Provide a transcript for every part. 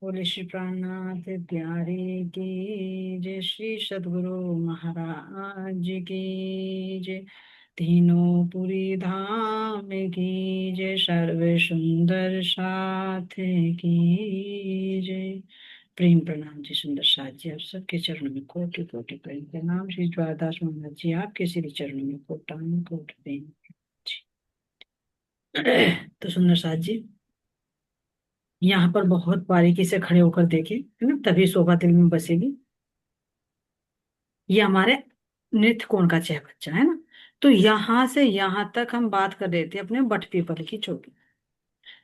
बोले श्री प्राणनाथ प्यारे की जय, श्री सद्गुरु महाराज की जय, तीनों पुरी धाम की जय, सर्व सुंदर साथ की जय। प्रेम प्रणाम जी सुंदर साथ जी, आप सबके चरणों में कोटि कोटि प्रेम प्रणाम। श्री द्वारदास महाराज जी आपके श्री चरणों में कोटान कोटि प्रेम जी। तो सुंदर साथ जी, यहाँ पर बहुत बारीकी से खड़े होकर देखे है ना, तभी शोभा दिल में बसेगी। ये हमारे नृत्य कोण का चह बच्चा है ना। तो यहाँ से यहाँ तक हम बात कर रहे थे अपने बट पीपल की चोटी।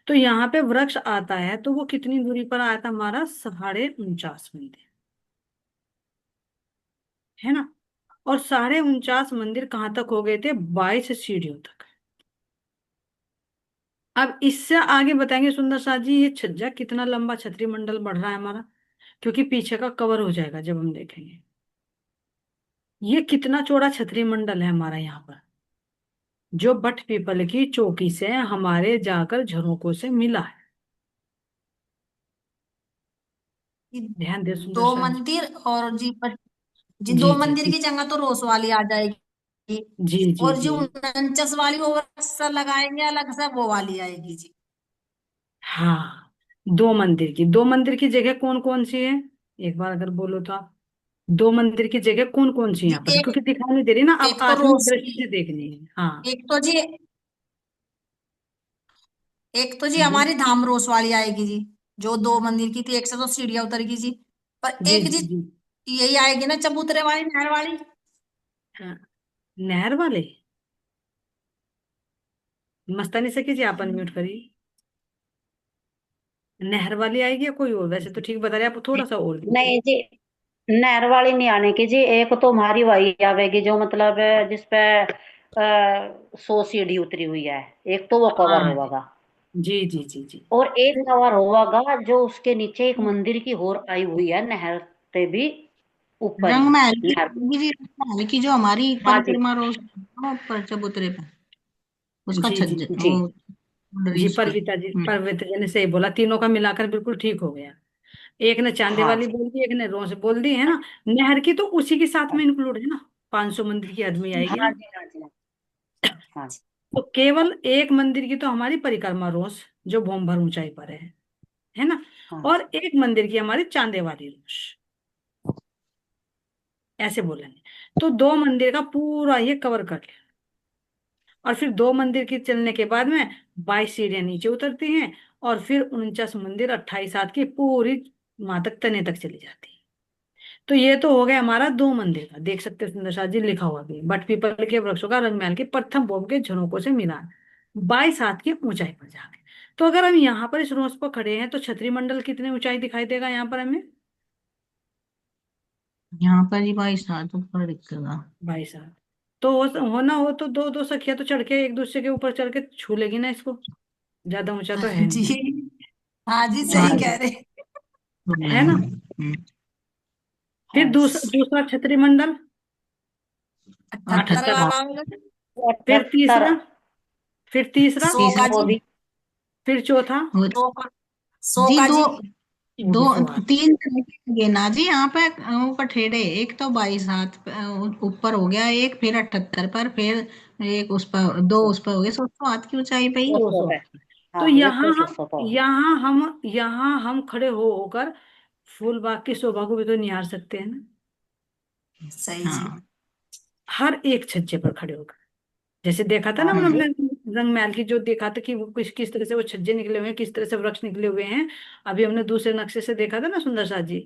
तो यहाँ पे वृक्ष आता है तो वो कितनी दूरी पर आया था हमारा, 49.5 मंदिर, है ना। और 49.5 मंदिर कहाँ तक हो गए थे, 22 सीढ़ियों तक। अब इससे आगे बताएंगे सुंदर साथ जी, ये छज्जा कितना लंबा छतरी मंडल बढ़ रहा है हमारा, क्योंकि पीछे का कवर हो जाएगा जब हम देखेंगे। ये कितना चौड़ा छतरी मंडल है हमारा यहाँ पर, जो बट पीपल की चौकी से हमारे जाकर झरोकों से मिला है। ये ध्यान दे सुंदर दो साथ जी। मंदिर और जी जी दो जी मंदिर जी की जगह तो रोस वाली आ जाएगी। जी जी और जी। जो 49 वाली वो सा लगाएंगे अलग से, वो वाली आएगी जी। हाँ, दो मंदिर की जगह कौन कौन सी है, एक बार अगर बोलो तो आप। दो मंदिर की जगह कौन कौन सी है जी यहाँ पर, एक क्योंकि दिखाई नहीं दे रही ना, अब एक तो आत्मिक रोस दृष्टि की, से देखनी है। हाँ एक तो जी एक तो जी जी हमारी धाम रोस वाली आएगी जी। जो दो मंदिर की थी, एक से तो सीढ़ियां उतरेगी जी। पर जी एक जी जी जी। यही आएगी ना, चबूतरे वाली, नहर वाली। हाँ, नहर वाले। मस्तानी से कीजिए, आप अनम्यूट करिए। नहर वाली आएगी या कोई और, वैसे तो ठीक बता रहे, आप थोड़ा सा और दीजिए। नहीं जी, नहर वाली नहीं आने की जी। एक तो हमारी वही आवेगी जो मतलब जिसपे 100 सीढ़ी उतरी हुई है। एक तो वो कवर हाँ होगा, जी जी जी जी। और एक कवर होगा जो उसके नीचे एक मंदिर की और आई हुई है, नहर पे भी ऊपर ही। रंगमहल की नहर, आएगी जी, रंगमहल की जो हमारी हाँ जी, परिक्रमा रोज ऊपर चबूतरे पे, उसका जी जी छज्जा जी जी वो बाउंड्री जी। उसकी। परविता जी, परविता जी ने सही बोला, तीनों का मिलाकर बिल्कुल ठीक हो गया। एक ने चांदे हाँ वाली जी, बोल दी, एक ने रोज बोल दी, है ना। नहर की तो उसी के साथ में इंक्लूड है ना, 500 मंदिर की आदमी आएगी हाँ ना। जी, हाँ जी, हाँ जी, तो केवल एक मंदिर की तो हमारी परिक्रमा रोज, जो भूम भर ऊंचाई पर है ना। हाँ और जी, एक मंदिर की हमारी चांदे वाली रोज, ऐसे बोलेंगे। तो दो मंदिर का पूरा ये कवर कर लिया। और फिर दो मंदिर की चलने के बाद में 22 सीढ़ियां नीचे उतरती हैं, और फिर 49 मंदिर 28 हाथ की पूरी वहां तक, तने तक चली जाती है। तो ये तो हो गया हमारा दो मंदिर का, देख सकते हैं सुंदर साथ जी, लिखा हुआ भी, बट पीपल के वृक्षों का रंगमहल के प्रथम भोग के झरोकों से मिलान, 22 हाथ की ऊंचाई पर जाके। तो अगर हम यहाँ पर इस रोज पर खड़े हैं तो छतरी मंडल कितनी ऊंचाई दिखाई देगा यहाँ पर हमें, यहाँ पर जी भाई साहब ऊपर दिखेगा। 22 हाथ। तो होना हो तो दो दो सखिया तो चढ़ के एक दूसरे के ऊपर चढ़ के छू लेगी ना इसको, ज्यादा ऊंचा तो है नहीं। जी हाँ जी, हाँ सही कह जी, रहे। है ना। फिर हाँ दूसरा जी। दूसरा छतरी मंडल 78 78 हाथ। वाला होगा। फिर 78। तीसरा, फिर तीसरा, 100 का तीसरा वो जी। भी, फिर चौथा, 100 का, 100 जी का दो, जी। वो दो भी 100 हाथ। तीन तरह के ना जी यहाँ पे। ऊपर ठेडे, एक तो 22 हाथ ऊपर हो गया, एक फिर 78 पर, फिर एक उस पर, दो उस पर हो गए, 100 हाथ की ऊंचाई पे ही। दो दो सौ सौ पे। हाथ तो हाँ, एक यहाँ तो हम 200 का हो गया। यहाँ हम खड़े हो होकर फूल बाग की शोभा को भी तो निहार सकते हैं ना, सही जी। हाँ। हर एक छज्जे पर खड़े होकर, जैसे देखा था ना हाँ हमने जी, रंग महल की, जो देखा था कि वो किस किस तरह से वो छज्जे निकले हुए हैं, किस तरह से वृक्ष निकले हुए हैं। अभी हमने दूसरे नक्शे से देखा था ना सुंदर साथ जी।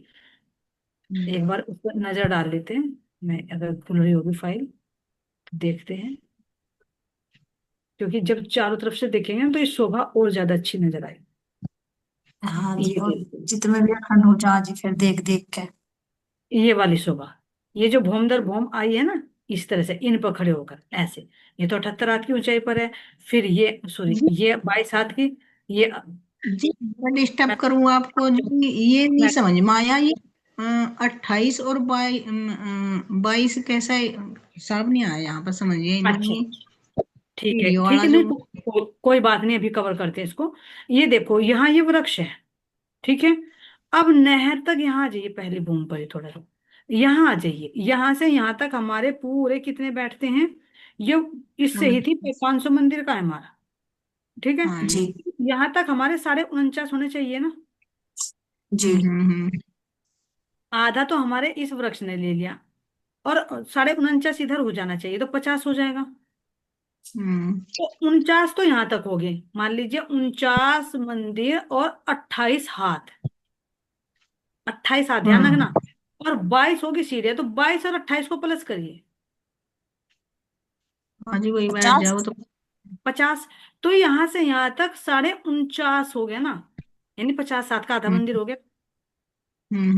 एक बार उस पर नजर डाल लेते हैं, मैं अगर खुल रही होगी फाइल तो देखते हैं। क्योंकि जब चारों तरफ से देखेंगे ना तो ये शोभा और ज्यादा अच्छी नजर आएगी। हाँ जी, ये और देखो, चित्र में भी अखंड हो जा जी, फिर देख देख के। ये वाली शोभा, ये जो भूम दर भूम आई है ना, इस तरह से इन पर खड़े होकर ऐसे, ये तो 78 हाथ की ऊंचाई पर है। फिर ये सॉरी, जी ये 22 हाथ की, ये जी, मैं डिस्टर्ब मैं, करूँ आपको जी, ये नहीं मैं समझ में आया ये। 28 और 22 कैसा है? हिसाब नहीं आया यहाँ पर, समझिए अच्छा, नहीं। ठीक है वीडियो ठीक वाला है, जो। नहीं कोई बात नहीं, अभी कवर करते हैं इसको। ये देखो यहाँ ये वृक्ष है, ठीक है। अब नहर तक यहाँ आ जाइए, पहले भूमि पर ही थोड़ा सा यहाँ आ जाइए, यहाँ से यहाँ तक हमारे पूरे कितने बैठते हैं? ये इससे ही थी 500 मंदिर का है हमारा, ठीक है। हाँ जी जी। यहाँ तक हमारे 49.5 होने चाहिए ना। जी आधा तो हमारे इस वृक्ष ने ले लिया, और 49.5 इधर हो जाना चाहिए, तो 50 हो जाएगा। हम्म। तो 49 तो यहाँ तक हो गए, मान लीजिए 49 मंदिर और 28 हाथ, 28 हाथ ध्यान रखना। हम्म। और 22 होगी सीढ़ियाँ, तो 22 और 28 को प्लस करिए, हाँ जी, वही बैठ 50। जाओ तो। 50। तो यहाँ से यहाँ तक 49.5 हो गया ना, यानी 50 सात का आधा हम्म। मंदिर हो गया।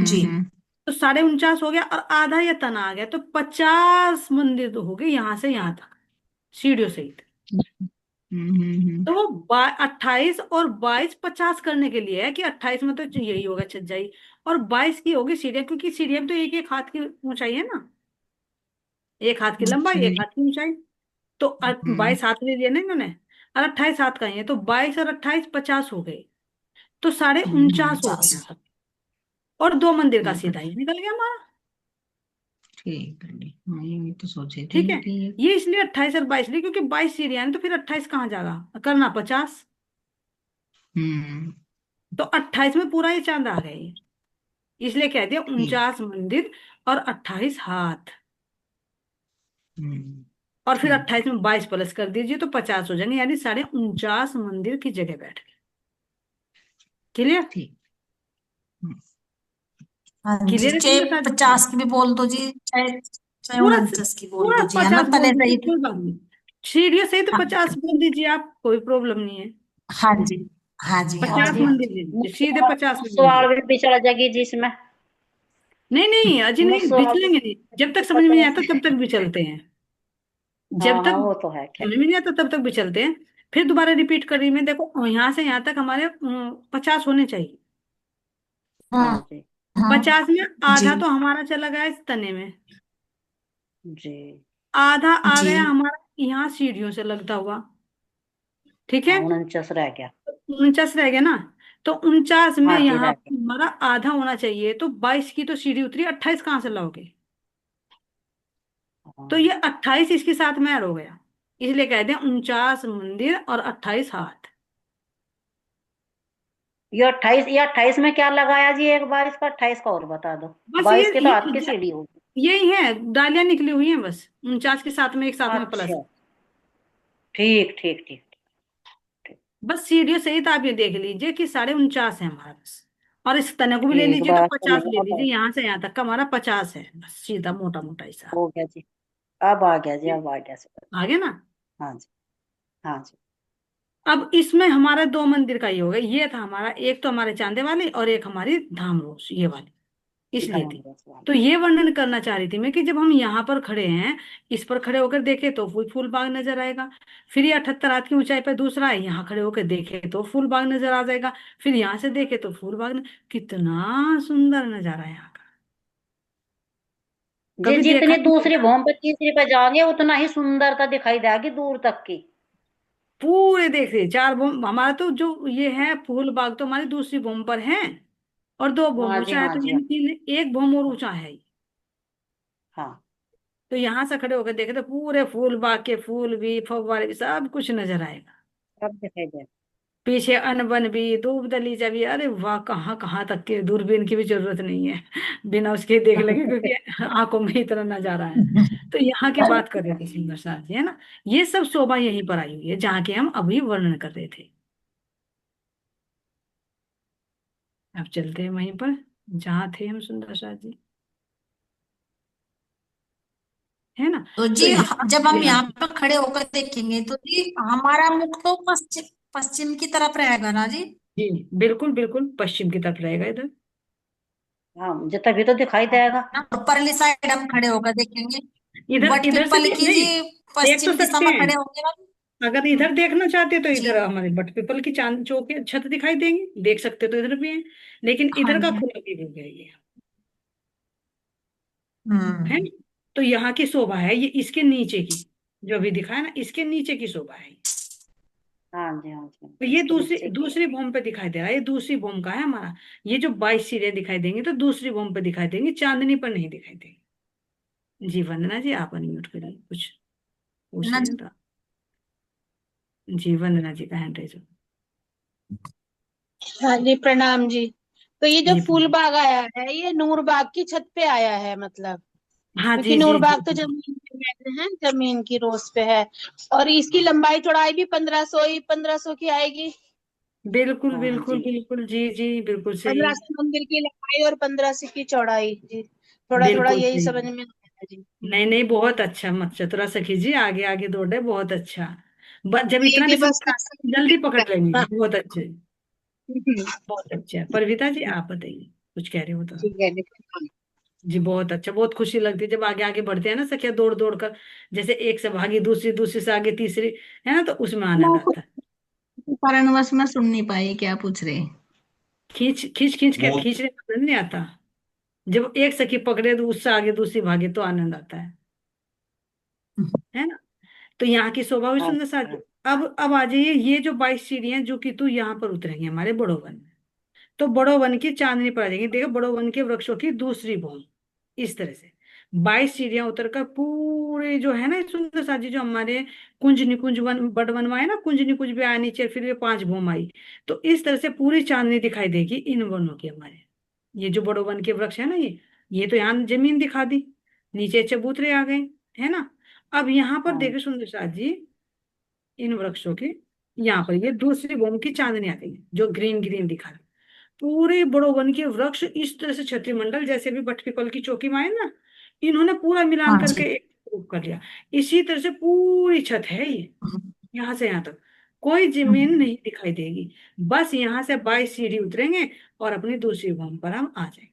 जी तो 49.5 हो गया, और आधा ये तना आ गया, तो 50 मंदिर तो हो गए यहाँ से यहाँ तक, सीढ़ियों सहित। तो वो 28 और 22 50 करने के लिए है कि 28 में तो यही होगा छज्जाई, और 22 की होगी सीढ़ियाँ, क्योंकि सीढ़ियाँ तो एक एक हाथ की ऊंचाई है ना, एक हाथ की लंबाई, अच्छा एक जी। हाथ की ऊंचाई। तो हम्म। 22 हाथ ले लिए ना इन्होंने, और 28 हाथ का ही है, तो 22 और 28 50 हो गए, तो साढ़े हम्म। उनचास हो गए 50। यहाँ तक। और दो मंदिर का ठीक है। सीधा ही निकल गया हमारा। ठीक है जी, हाँ ये तो सोचे थे ठीक है। कि ये। ये इसलिए 28 और 22 लिए, क्योंकि 22 सीढ़ियां हैं, तो फिर 28 कहाँ जाएगा, करना 50। हम्म। तो 28 में पूरा ये चांद आ गया ये, इसलिए कह दिया ठीक। 49 मंदिर और 28 हाथ। हम्म। और फिर ठीक। 28 में 22 प्लस कर दीजिए, तो 50 हो जाएंगे, यानी 49.5 मंदिर की जगह बैठ गए। क्लियर? ठीक। हम्म। हाँ जी, क्लियर है चाहे सुंदर सा जी? 50 की भी बोल दो जी, चाहे चाहे पूरा 49 की बोल पूरा दो जी, है ना, 50 बोल तले दीजिए, सहित। कोई बात नहीं। सीढ़ियों सहित हाँ 50 बोल दीजिए आप, कोई प्रॉब्लम नहीं है। हाँ जी हाँ जी हाँ 50 जी हाँ मंदिर जी। ले लीजिए, सीधे मुसवाड़ 50 मुसवाड़ मंदिर। भी पिछड़ जाएगी जिसमें। नहीं नहीं अजी नहीं, मुसवाड़ बिचलेंगे नहीं, जब तक समझ में नहीं 50। आता तब तक भी चलते हैं। जब हाँ तक हाँ, वो तो है खैर। समझ में नहीं आता तब तक भी चलते हैं। फिर दोबारा रिपीट कर रही मैं, देखो यहाँ से यहाँ तक हमारे 50 होने चाहिए। हाँ हाँ जी। हाँ 50 में जी आधा तो हमारा चला गया इस तने में, जी। आधा आ जी गया हमारा यहाँ सीढ़ियों से लगता हुआ, ठीक है। हाँ, 49 रह गया। 49 रह गया ना। तो 49 में हाँ जी, यहाँ रह गया। हमारा आधा होना चाहिए, तो 22 की तो सीढ़ी उतरी, 28 कहाँ से लाओगे? तो हाँ। ये 28 इसके साथ में ऐड हो गया, इसलिए कहते हैं 49 मंदिर और 28 हाथ। ये 28 में क्या लगाया जी, एक बार इसका 28 का और बता दो। बस 22 की तो ये हाथ की सीढ़ी होगी। यही है, डालियां निकली हुई हैं बस, 49 के साथ में एक साथ में प्लस। अच्छा, ठीक ठीक ठीक ठीक। बस सीढ़ियों सहित आप ये देख लीजिए कि 49.5 है हमारा बस। और इस तना को भी ले ठीक, लीजिए, तो बात 50 समझ ले अब लीजिए, यहाँ से यहाँ तक का हमारा 50 है बस, सीधा मोटा मोटा हिसाब। हो गया जी। अब आ गया जी, अब आ गया समझ। आ गया ना? हाँ जी। हाँ जी। अब इसमें हमारा दो मंदिर का ही हो गया, ये था हमारा, एक तो हमारे चांदे वाली और एक हमारी धामरोस ये वाली, इसलिए थी। धन्यवाद वाली। तो ये वर्णन करना चाह रही थी मैं कि जब हम यहाँ पर खड़े हैं, इस पर खड़े होकर देखे तो फूल बाग नजर आएगा। फिर ये 78 हाथ की ऊंचाई पर दूसरा है, यहाँ खड़े होकर देखे तो फूल बाग नजर आ जाएगा। फिर यहाँ से देखे तो कितना सुंदर नजारा है यहाँ का। जी, कभी देखा जितनी नहीं दूसरी होगा। भूमि पर तीसरी पर जाओगे उतना ही सुंदरता दिखाई देगी दूर तक की। पूरे देख रहे चार बूम हमारा तो जो ये है फूल बाग, तो हमारी दूसरी बूम पर है, और दो बूम हाँ जी, ऊंचा है, हाँ तो जी, यानी एक बूम और हाँ। ऊंचा है। हाँ, तो यहाँ से खड़े होकर देखे तो पूरे फूल बाग के फूल भी, फव्वारे भी, सब कुछ नजर आएगा। सब दिखाई दे। पीछे अनबन भी, धूप दलीचा भी, अरे वाह, कहाँ कहाँ तक के दूरबीन की भी जरूरत नहीं है, बिना उसके ही देख लेंगे, क्योंकि आंखों में इतना नजारा है। तो यहाँ की बात कर रहे थे सुंदर साथ जी, है ना। ये सब शोभा यहीं पर आई हुई है जहाँ के हम अभी वर्णन कर रहे थे। अब चलते हैं वहीं पर जहाँ थे हम सुंदर साथ जी, है ना। तो तो जी, यहाँ जब हम यहाँ यहाँ पर खड़े होकर देखेंगे तो जी हमारा मुख तो पश्चिम पश्चिम की तरफ रहेगा ना जी। जी बिल्कुल बिल्कुल पश्चिम की तरफ रहेगा इधर। हाँ, जो तभी तो दिखाई देगा। ना, और परली साइड हम खड़े होकर देखेंगे, इधर बट इधर से पीपल की नहीं, जी देख तो पश्चिम दिशा सकते में हैं। खड़े होंगे ना। अगर इधर देखना चाहते तो जी इधर हमारे बट पीपल की चांद चौके छत दिखाई देंगे, देख सकते तो इधर भी है, लेकिन हाँ इधर का जी। खुला भी हो गया ये, है हम्म। ना? तो यहाँ की शोभा है ये, इसके नीचे की, जो अभी दिखाया ना, इसके नीचे की शोभा है। हाँ जी, हाँ जी, तो ये इसके दूसरी नीचे की है। दूसरी भूमि पे दिखाई दे रहा है, ये दूसरी भूमि का है हमारा। ये जो 22 सीढ़ियां दिखाई देंगी तो दूसरी भूमि पे दिखाई देंगी, चांदनी पर नहीं दिखाई देंगी। जी वंदना जी, आप अनम्यूट करिए, कुछ पूछ ना रहे हैं जी। तो। जी वंदना जी का हैंड रेज हो। हाँ जी, प्रणाम जी। तो ये जो जी फूल बाग आया है, ये नूर बाग की छत पे आया है मतलब, हाँ क्योंकि जी नूर जी जी बाग तो जी। जमीन पे बैठे हैं, जमीन की रोज पे है। और इसकी लंबाई चौड़ाई भी 1500 की आएगी। बिल्कुल हाँ बिल्कुल जी। बिल्कुल, जी जी बिल्कुल सही। 1500 मंदिर की लंबाई और 1500 की चौड़ाई जी। थोड़ा थोड़ा बिल्कुल यही सही। समझ में आया जी। नहीं नहीं, बहुत अच्छा, मत चतुरा सखी जी, आगे आगे दौड़ रहे, बहुत अच्छा। जब ये इतना कि भी बस समझ जल्दी पकड़ लेंगे, बहुत अच्छे। ठीक बहुत अच्छा। परविता जी आप बताइए, कुछ कह रहे हो तो। है जी। जी बहुत अच्छा, बहुत खुशी लगती है जब आगे आगे बढ़ते हैं ना सखिया, दौड़ दौड़ कर। जैसे एक से भागी दूसरी, दूसरी से आगे तीसरी, है ना, तो उसमें आनंद मैं आता है। कारणवश मैं सुन नहीं पाई क्या पूछ रहे। खींच खींच खींच के खींचने में आनंद नहीं आता। जब एक सखी पकड़े तो उससे आगे दूसरी भागे तो आनंद आता है ना। तो यहाँ की शोभा भी हाँ सुंदर जी, साज। हाँ अब आ जाइए, ये जो 22 सीढ़ियां जो कि तू यहाँ पर उतरेंगे हमारे बड़ो वन में, तो बड़ो वन की चांदनी पर आ जाएंगे। देखो बड़ो वन के वृक्षों की दूसरी भूमि, इस तरह से 22 सीढ़ियां उतरकर पूरे जो है ना सुंदर साजी, जो हमारे कुंज निकुंज वन बड वनवाए ना, कुंज निकुंज भी आया नीचे, फिर ये 5 भूमि आई। तो इस तरह से पूरी चांदनी दिखाई देगी इन वनों की हमारे। ये जो बड़ो वन के वृक्ष है ना, ये तो यहाँ जमीन दिखा दी, नीचे चबूतरे आ गए, है ना। अब यहाँ पर हाँ। देखो सुंदर साजी, इन वृक्षों के यहाँ पर ये दूसरी भूमि की चांदनी आ गई, जो ग्रीन ग्रीन दिखा रहा। पूरे बड़ो वन के वृक्ष इस तरह से छत्रीमंडल, जैसे भी बट पीपल की चौकी में है ना, इन्होंने पूरा मिलान हाँ करके जी। एक रूप कर लिया। इसी तरह से पूरी छत है ये, यहाँ से यहाँ तक कोई जमीन नहीं दिखाई देगी। बस यहाँ से 22 सीढ़ी उतरेंगे और अपनी दूसरी भूमि पर हम आ जाएंगे।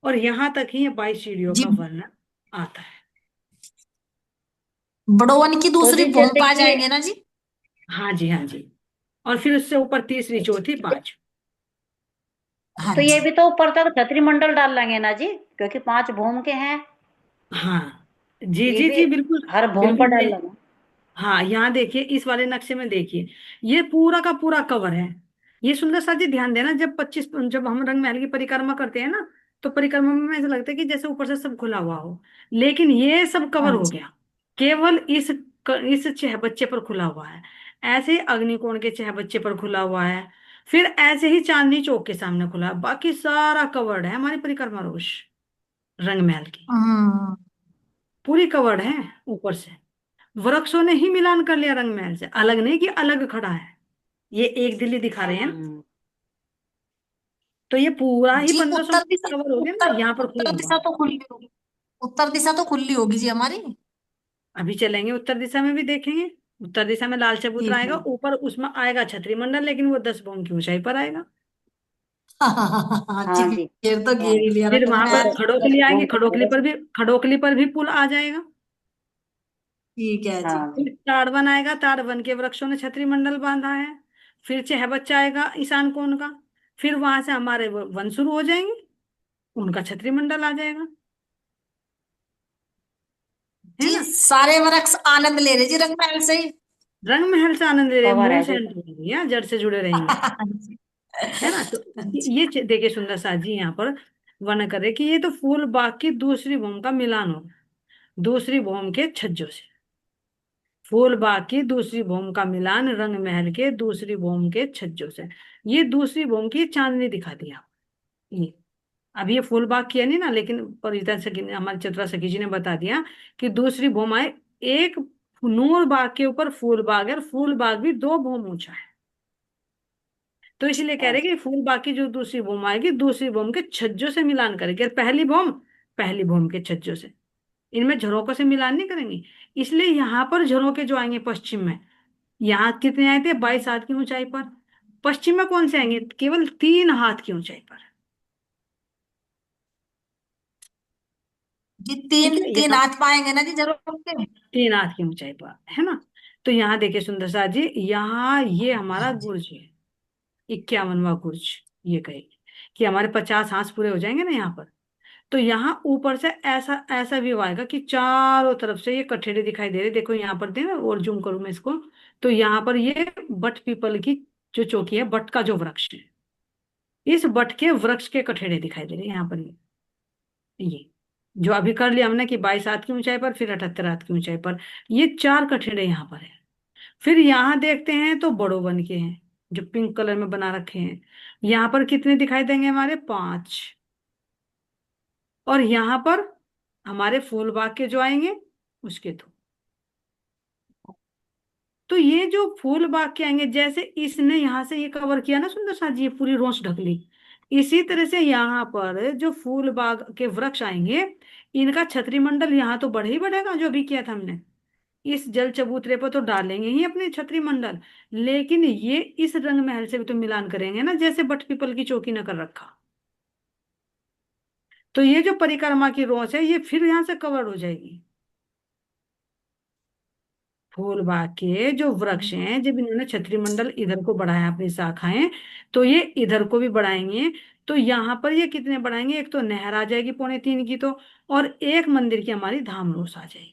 और यहाँ तक ही ये 22 सीढ़ियों जी, का वर्णन आता है। बड़ोवन की तो दूसरी जी भूमि जैसे पा कि, जाएंगे ना जी। हाँ जी हाँ जी। और फिर उससे ऊपर तीसरी चौथी पांच। हाँ तो ये जी। भी तो ऊपर तक छतरी मंडल डाल लेंगे ना जी, क्योंकि 5 भूम के हैं। हाँ जी ये जी भी जी बिल्कुल। हर भूम पर बिल्कुल डाल ये, लेंगे। हाँ यहाँ देखिए इस वाले नक्शे में देखिए, ये पूरा का पूरा कवर है। ये सुंदर सा जी ध्यान देना, जब हम रंग महल की परिक्रमा करते हैं ना, तो परिक्रमा में ऐसा लगता है कि जैसे ऊपर से सब खुला हुआ हो, लेकिन ये सब कवर हाँ हो जी। गया। केवल इस चह बच्चे पर खुला हुआ है। ऐसे ही अग्निकोण के चह बच्चे पर खुला हुआ है। फिर ऐसे ही चांदनी चौक के सामने खुला है, बाकी सारा कवर्ड है हमारी परिक्रमा रोष रंग महल की, हम्म। पूरी कवर्ड है ऊपर से। वृक्षों ने ही मिलान कर लिया रंग महल से, अलग नहीं कि अलग खड़ा है। ये एक दिल्ली दिखा रहे हैं ना, हम्म। तो ये पूरा ही जी 1500 उत्तर दिशा, कवर हो गया ना, उत्तर यहाँ पर खुला उत्तर हुआ दिशा है। तो खुली होगी। उत्तर दिशा तो खुली होगी जी हमारी। अभी चलेंगे उत्तर दिशा में भी देखेंगे। उत्तर दिशा में लाल चबूतरा ठीक आएगा, है। ऊपर उसमें आएगा छतरी मंडल, लेकिन वो 10 भवन की ऊंचाई पर आएगा। हाँ जी, हाँ जी। फिर तो घेर ही लिया फिर रंग वहां पर महल। खड़ोकली आएंगे, घूम के आएगा। खड़ोकली पर भी पुल आ जाएगा। ठीक है जी। हाँ जी। फिर ताड़वन आएगा, ताड़वन के वृक्षों ने छतरी मंडल बांधा है। फिर बच्चा आएगा ईशान कोण का। फिर वहां से हमारे वन शुरू हो जाएंगे, उनका छतरी मंडल आ जाएगा, है जी ना। सारे वृक्ष आनंद ले रहे जी रंग महल से ही। रंग महल से आनंद ले रहे हैं, कवर मूल है से जी। एंटर होंगे या जड़ से जुड़े रहेंगे, जी। है ना। तो जी। देखिए सुंदर सा जी यहाँ पर वर्णन कर रहे कि ये तो फूल बाग की दूसरी भूमि का मिलान होगा, दूसरी भूमि के छज्जों से। फूल बाग की दूसरी भूमि का मिलान रंग महल के दूसरी भूमि के छज्जों से। ये दूसरी भूमि की चांदनी दिखा दिया ये। अब ये फूल बाग किया नहीं ना, लेकिन परिता सखी हमारे चतुरा सखी जी ने बता दिया कि दूसरी भूमि है। एक नूर बाग के ऊपर फूल बाग है, और फूल बाग भी 2 भूमि ऊंचा है। तो इसीलिए कह हाँ रहे जी। कि फूल बाग की जो दूसरी भूमि आएगी, दूसरी भूमि के छज्जों से मिलान करेगी, और पहली भूमि के छज्जों से। इनमें झरोकों से मिलान नहीं करेंगे। इसलिए यहाँ पर झरोके जो आएंगे पश्चिम में, यहाँ कितने आए थे, 22 हाथ की ऊंचाई पर। पश्चिम में कौन से आएंगे, केवल 3 हाथ की ऊंचाई पर। जी ठीक तीन है, तीन यहाँ हाथ पाएंगे ना जी जरूर के। 3 हाथ की ऊंचाई पर, है ना। तो यहाँ देखिए सुंदर सा जी, यहाँ ये हमारा हाँ जी। गुर्ज है, 51वां गुर्ज। ये कहे कि हमारे 50 हाथ पूरे हो जाएंगे ना यहाँ पर। तो यहाँ ऊपर से ऐसा ऐसा व्यू आएगा कि चारों तरफ से ये कठेड़े दिखाई दे रहे। देखो यहाँ पर, दे ना और जूम करूं मैं इसको, तो यहाँ पर ये बट पीपल की जो चौकी है, बट का जो वृक्ष है, इस बट के वृक्ष के कठेड़े दिखाई दे रहे हैं यहाँ पर। ये जो अभी कर लिया हमने कि 22 हाथ की ऊंचाई पर, फिर 78 हाथ की ऊंचाई पर, ये चार कठेड़े यहाँ पर है। फिर यहाँ देखते हैं तो बड़ो वन के हैं जो पिंक कलर में बना रखे हैं। यहाँ पर कितने दिखाई देंगे हमारे? 5। और यहाँ पर हमारे फूल बाग के जो आएंगे उसके तो ये जो फूल बाग के आएंगे, जैसे इसने यहाँ से ये कवर किया ना सुंदर सा जी, ये पूरी रोश ढक ली, इसी तरह से यहाँ पर जो फूल बाग के वृक्ष आएंगे, इनका छतरी मंडल यहाँ तो बढ़े ही बढ़ेगा। जो भी किया था हमने, इस जल चबूतरे पर तो डालेंगे ही अपने छतरी मंडल, लेकिन ये इस रंग महल से भी तो मिलान करेंगे ना, जैसे बट पीपल की चौकी न कर रखा। तो ये जो परिक्रमा की रोश है, ये फिर यहाँ से कवर हो जाएगी। फूल बाग के जो वृक्ष हैं, जब इन्होंने छतरी मंडल इधर को बढ़ाया अपनी शाखाएं, तो ये इधर को भी बढ़ाएंगे। तो यहाँ पर ये कितने बढ़ाएंगे? एक तो नहर आ जाएगी 2.25 की, तो और एक मंदिर की हमारी धामरोस आ जाएगी।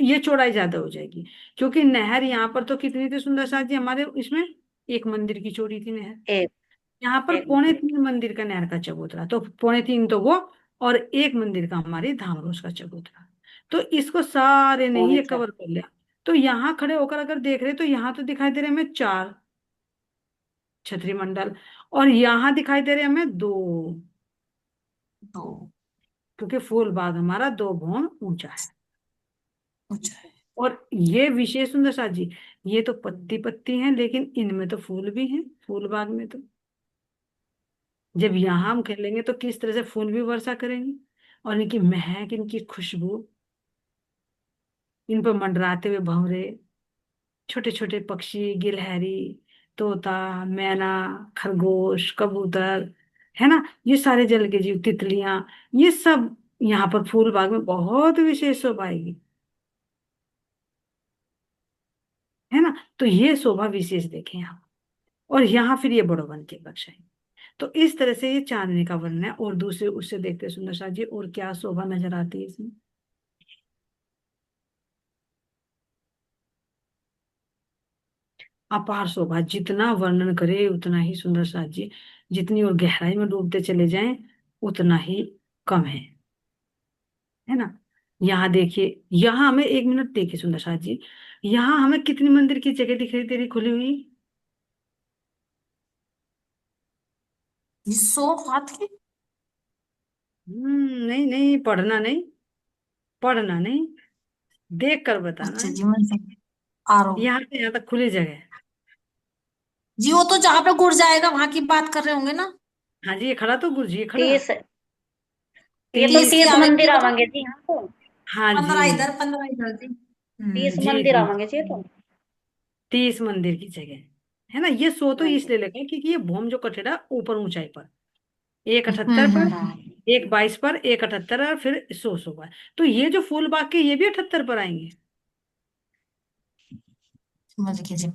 ये चौड़ाई ज्यादा हो जाएगी, क्योंकि नहर यहाँ पर तो कितनी थी सुंदर सा जी हमारे इसमें? एक मंदिर की चौड़ी थी नहर। एक यहाँ पर एक पौने मंदिर। 3 मंदिर का नहर का चबूतरा, तो 2.25 तो वो, और एक मंदिर का हमारी धामरोस का चबूतरा। तो इसको सारे ने ही पौने ये चार। कवर कर लिया। तो यहाँ खड़े होकर अगर देख रहे तो यहाँ तो दिखाई दे रहे हमें 4 छतरी मंडल, और यहाँ दिखाई दे रहे हमें 2, तो क्योंकि फूल बाग हमारा 2 भवन ऊंचा है। अच्छा है। और ये विशेष सुंदर सा जी, ये तो पत्ती पत्ती हैं, लेकिन इनमें तो फूल भी हैं, फूल बाग में तो। जब यहाँ हम खेलेंगे तो किस तरह से फूल भी वर्षा करेंगे, और इनकी महक, इनकी खुशबू, इन पर मंडराते हुए भंवरे, छोटे छोटे पक्षी, गिलहरी, तोता, मैना, खरगोश, कबूतर, है ना, ये सारे जल के जीव, तितलियां, ये सब यहाँ पर फूल बाग में बहुत विशेष शोभा आएगी, है ना। तो ये शोभा विशेष देखें यहाँ। और यहाँ फिर ये बड़ो वन के वृक्ष है। तो इस तरह से ये चांदनी का वर्णन है। और दूसरे उससे देखते हैं सुंदर सा जी, और क्या शोभा नजर आती है इसमें? अपार शोभा, जितना वर्णन करे उतना ही सुंदर सा जी, जितनी और गहराई में डूबते चले जाएं उतना ही कम है ना। यहाँ देखिए, यहाँ हमें 1 मिनट देखिए सुंदर सा जी, यहाँ हमें कितनी मंदिर की जगह दिख रही तेरी खुली हुई? ये 100 हाथ की। नहीं नहीं, पढ़ना नहीं, पढ़ना नहीं, देख कर बताना अच्छा है। जी, मैं आ रहा हूँ। यहाँ से यहाँ तक खुली जगह है। जी, वो तो जहाँ पे गुड़ जाएगा वहां की बात कर रहे होंगे ना। हाँ जी, ये खड़ा तो गुरु जी, ये खड़ा। 30। ये तो 30 की 30 आवेंगी मंदिर वो तो। आवेंगे जी यहाँ तो। हाँ जी, 15 इधर 15 इधर जी। 30 जी मंदिर जी, आवेंगे जी ये तो। 30 मंदिर की जगह, है ना। ये 100 तो हाँ जी। इसलिए लगा क्योंकि ये भूम जो कटेड़ा ऊपर ऊंचाई पर, एक हम्म 78 पर, हाँ एक 22 पर, एक 78, और फिर 100 पर। तो ये जो फूल बाग के ये भी 78 पर आएंगे। समझ गई जी।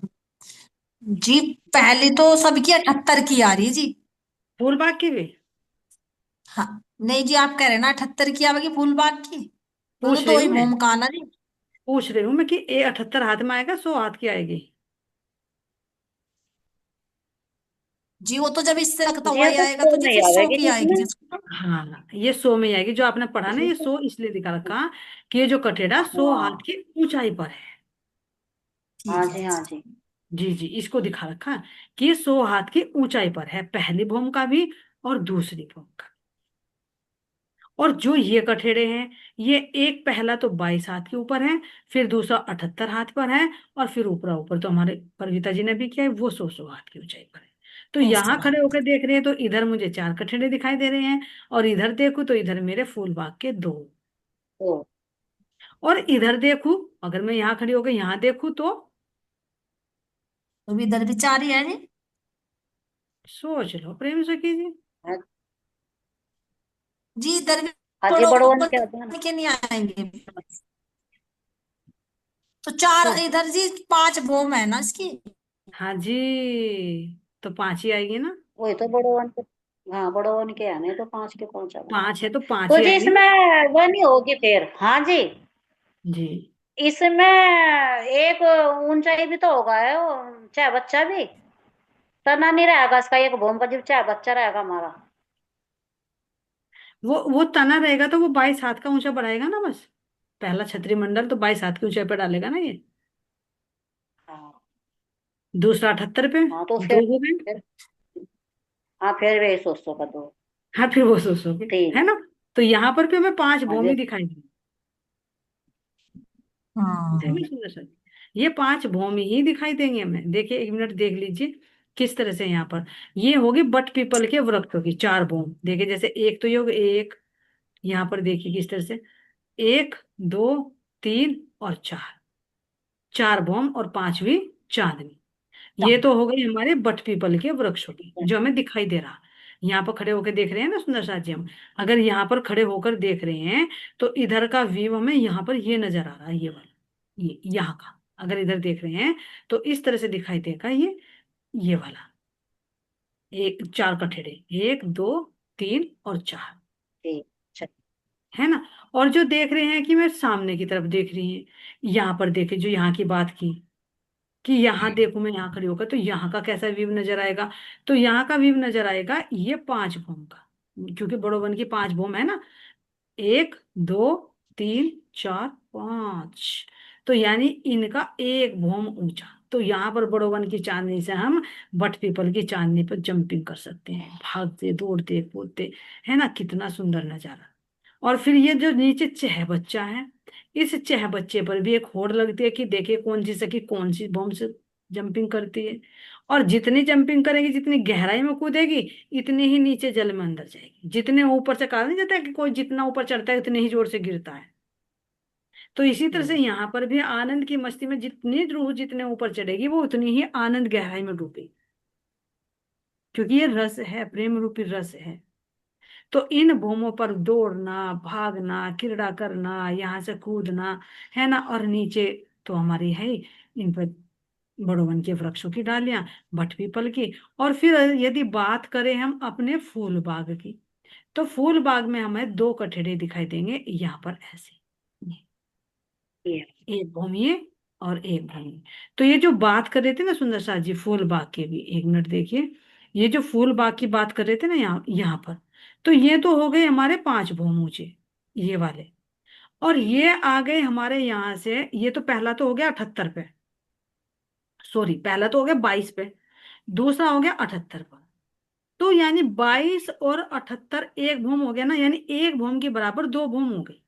जी, पहले तो सबकी 78 की आ रही है जी। फूल बाग की भी हाँ, नहीं जी, आप कह रहे हैं ना 78 की आवेगी फूल बाग की, तो पूछ रही दो हूँ ही मैं, मोम का ना जी। पूछ रही हूँ मैं कि ये 78 हाथ में आएगा, 100 हाथ की आएगी? जी, वो तो जब इससे रखता जी हुआ ये ही तो आएगा 100 तो जी में ही फिर 100 आवेगी की जी आएगी इसमें। जी। हाँ, ये 100 में ही आएगी। जो आपने पढ़ा ना, इसमें ये तो 100 इसलिए दिखा रखा कि ये जो कटेड़ा 100 हाथ हाँ। की ऊंचाई पर है। हाँ ठीक है जी जी। हाँ जी। जी जी, इसको दिखा रखा कि ये 100 हाथ की ऊंचाई पर है, पहली भूम का भी और दूसरी भूम का। और जो ये कठेड़े हैं, ये एक पहला तो 22 हाथ के ऊपर है, फिर दूसरा 78 हाथ पर है, और फिर ऊपरा ऊपर तो हमारे परविता जी ने भी किया है, वो 100 हाथ की ऊंचाई पर है। तो तो यहाँ सुना। खड़े होकर देख रहे हैं तो इधर मुझे 4 कठेड़े दिखाई दे रहे हैं, और इधर देखूं तो इधर मेरे फूल बाग के 2, तो और इधर देखूं, अगर मैं यहाँ खड़ी होकर यहाँ देखूं तो तो भी इधर भी 4 ही है जी। सोच लो प्रेम से कीजिए। हाँ जी, इधर भी हाँ जी, बड़ों बड़ोवन के आते बन के नहीं आएंगे। तो 4 तो इधर जी, 5 बोम है ना इसकी। हाँ जी, तो 5 ही आएगी ना। वही तो बड़ोवन के। हाँ बड़ो उनके आने तो 5 के 5 आ गए। 5 है तो 5 तो ही जी आएंगे ना। इसमें वो नहीं होगी फिर? हाँ जी। जी। इसमें एक ऊंचाई भी तो होगा है वो, चाहे बच्चा भी तना नहीं रहेगा इसका, एक भूम का जब चाहे बच्चा रहेगा हमारा। वो तना रहेगा तो वो 22 हाथ का ऊंचा बढ़ाएगा ना बस। पहला छतरी मंडल तो 22 हाथ की ऊंचाई पे डालेगा ना ये। हाँ। दूसरा 78 पे। हाँ तो दो हो गए। फिर हाँ फिर वे 100 का दो। हाँ फिर वो सोचोगे, तीन। है ना। तो यहाँ पर भी हमें 5 हाँ भूमि जी। दिखाई दी। है हाँ। ना सुंदर सर। ये 5 भूमि ही दिखाई देंगे हमें। देखिए, एक मिनट देख लीजिए किस तरह से यहाँ पर। ये होगी बट पीपल के वृक्षों की 4 भूमि। देखिए जैसे एक तो ये होगा एक। यहाँ पर देखिए किस तरह से। 1 2 3 और 4। 4 भौम और 5वीं चांदनी। ये तो हो गई हमारे बट पीपल के वृक्षों की जो हमें दिखाई दे रहा। यहाँ पर खड़े होकर देख रहे हैं ना सुंदर साथ जी हम। अगर यहाँ पर खड़े होकर देख रहे हैं तो इधर का व्यू हमें यहाँ पर ये नजर आ रहा है, ये वाला। ये यहाँ का अगर इधर देख रहे हैं तो इस तरह से दिखाई देगा ये वाला। एक 4 कठेड़े, 1 2 3 और 4। ठीक। अच्छा। है ना। और जो देख रहे हैं कि मैं सामने की तरफ देख रही है, यहाँ पर देखे जो यहाँ की बात की कि यहाँ देखो मैं यहाँ खड़ी होकर तो यहाँ का कैसा व्यू नजर आएगा। तो यहाँ का व्यू नजर आएगा ये 5 भूम का। क्योंकि बड़ो वन की 5 भूम है ना। 1 2 3 4 5। तो यानी इनका 1 भूम ऊंचा। तो यहाँ पर बड़ो वन की चांदनी से हम बट पीपल की चांदनी पर जंपिंग कर सकते हैं, भागते दौड़ते कूदते। है ना, कितना सुंदर नजारा। और फिर ये जो नीचे चह बच्चा है, इस चह बच्चे पर भी एक होड़ लगती है कि देखे कौन सी सखी कौन सी बम से जंपिंग करती है। और जितनी जंपिंग करेगी, जितनी गहराई में कूदेगी, इतनी ही नीचे जल में अंदर जाएगी। जितने ऊपर से कहा नहीं जाता है कि कोई जितना ऊपर चढ़ता है उतने ही जोर से गिरता है। तो इसी तरह से यहाँ पर भी आनंद की मस्ती में जितनी रूह जितने ऊपर चढ़ेगी वो उतनी ही आनंद गहराई में डूबेगी। क्योंकि ये रस है, प्रेम रूपी रस है। तो इन भूमों पर दौड़ना, भागना, क्रीड़ा करना, यहाँ से कूदना, है ना। और नीचे तो हमारी है ही इन पर बड़ो वन के वृक्षों की डालियां, बट पीपल की। और फिर यदि बात करें हम अपने फूल बाग की, तो फूल बाग में हमें 2 कठेड़े दिखाई देंगे यहाँ पर ऐसे। ये एक भूमि ये और एक भूमि। तो ये जो बात कर रहे थे ना सुंदर साथ जी फूल बाग के भी, एक मिनट देखिए। ये जो फूल बाग की बात कर रहे थे ना यहाँ यहाँ पर, तो ये तो हो गए हमारे 5 भूम ऊंचे, ये वाले। और ये आ गए हमारे यहाँ से, ये तो पहला तो हो गया 78 पे। सॉरी, पहला तो हो गया 22 पे। दूसरा हो गया 78 पर। तो यानी 22 और 78 एक भूम हो गया ना, यानी एक भूम के बराबर 2 भूम हो गई।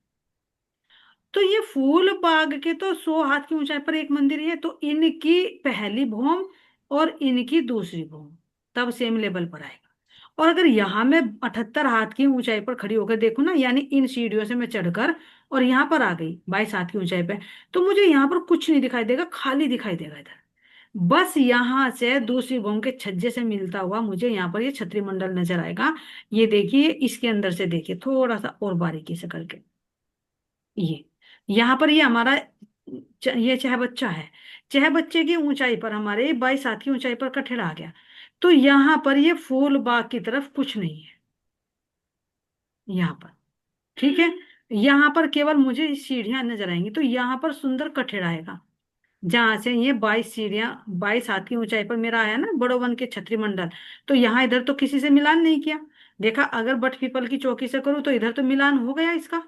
तो ये फूल बाग के तो 100 हाथ की ऊंचाई पर एक मंदिर है। तो इनकी पहली भूम और इनकी दूसरी भूम तब सेम लेवल पर आएगा। और अगर यहाँ मैं 78 हाथ की ऊंचाई पर खड़ी होकर देखूं ना, यानी इन सीढ़ियों से मैं चढ़कर और यहाँ पर आ गई 22 हाथ की ऊंचाई पे, तो मुझे यहाँ पर कुछ नहीं दिखाई देगा, खाली दिखाई देगा इधर। बस यहाँ से दूसरी भूम के छज्जे से मिलता हुआ मुझे यहाँ पर ये छतरी मंडल नजर आएगा। ये देखिए, इसके अंदर से देखिए थोड़ा सा और बारीकी से करके। ये यहाँ पर ये हमारा ये चह बच्चा है। चह बच्चे की ऊंचाई पर हमारे 22 हाथ की ऊंचाई पर कठेड़ा आ गया। तो यहाँ पर ये फूल बाग की तरफ कुछ नहीं है यहाँ पर। ठीक है। यहाँ पर केवल मुझे सीढ़ियां नजर आएंगी। तो यहाँ पर सुंदर कठेड़ा आएगा जहां से ये 22 सीढ़ियां, 22 हाथ की ऊंचाई पर मेरा आया ना बड़ो वन के छतरी मंडल। तो यहाँ इधर तो किसी से मिलान नहीं किया। देखा, अगर बट पीपल की चौकी से करूँ तो इधर तो मिलान हो गया इसका।